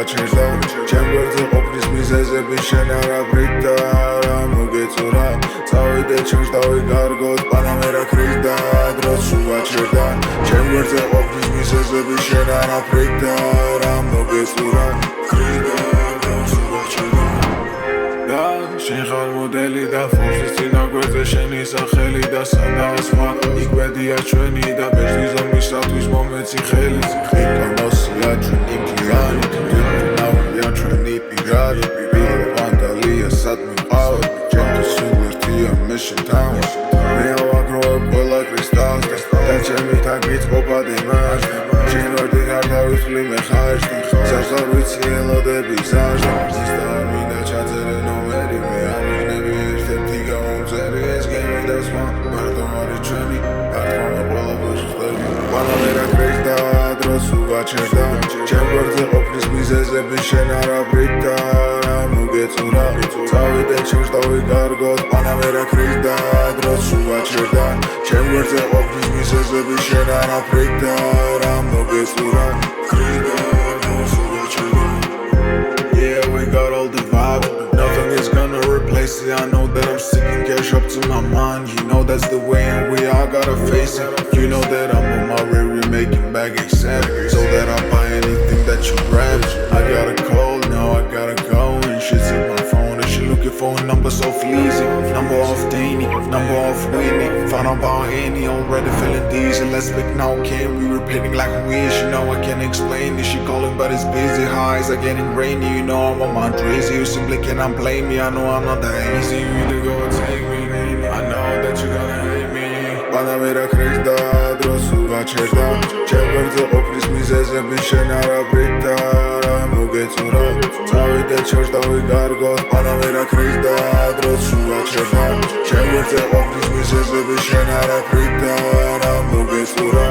გაჩერდა ჩემ გვერდზე ყოფნის მიზეზები შენ არაფრით და რა მოგეწურა წავიდე ჩემს დავიკარგოთ პანამერა ქრიდა დროს სულ გაჩერდა ჩემ გვერდზე ყოფნის მიზეზები შენ არაფრით და რა მოგეწურა ქრიდა დროს სულ გაჩერდა და შენ ხარ მოდელი და ფორსის წინა გვერდზე შენი სახელი და სადაა სხვა იქ ბედია ჩვენი და ბეჭდის ომისათვის მომეცი ხელი იქონოსია ჩვენი მგიანი ნავია ჩვენი პირადი ვანდალია სად მიყავ ჩემთვის სულერთია მე შენთან მე ავაგროვებ ყველა კრისტალს და ჩემი თაგიწყობა დემას შენ ვარდი გარდავიხლი მე ხარჯ სასწარ ვიცი ელოდები საშენ და მინდა ჩაწერე ნომერი მე არ ვიღნები ერთ-ერთი გამომწერი ეს გემი და სხვა მარტო არის ჩვენი არტყომა ყველაფერს ხდები პანამერა ქრიდა დროს სულ გაჩერდა ჩემ გვერდზე ყოფნის მიზეზები შენ არაფრით და რა მოგეწურა წავიდე ჩემს დავიკარგოთ პანამერა ქრიდა დროს სულ გაჩერდა ჩემ გვერდზე ყოფნის მიზეზები შენ არაფრით და რა მოგეწურა ქრიდა დროს სულ გაჩერდა Yeah, we got all the vibe. Nothing is gonna replace it. I know that I'm sticking cash up to my mind. You know that's the way, and we all gotta face it. You know that I'm on my way, we making back ASAP. So that I buy anything that you grab. I got a call, now I gotta go. And she's in my phone, and she looking for a number so fleezy. Number off Danny, number off Whitney. Found out about Annie, already feeling dizzy. Let's speak now, can we repeating like we wish? You know I can't explain it. She calling, but it's busy. Highs are getting rainy. You know I'm on my crazy. You simply cannot blame me. I know I'm not that easy. You either go and take me. I know that you're gonna hate me. Panamera ქრიდა დროს სულ გაჩერდა ჩემ გვერდზე ყოფნის მიზეზები შენ არაფრით და რა მოგეწურა წავიდე ჩემს დავიკარგოთ პანამერა ქრიდა დროს სულ გაჩერდა ჩემ გვერდზე ყოფნის მიზეზები შენ არაფრით და რა მოგეწურა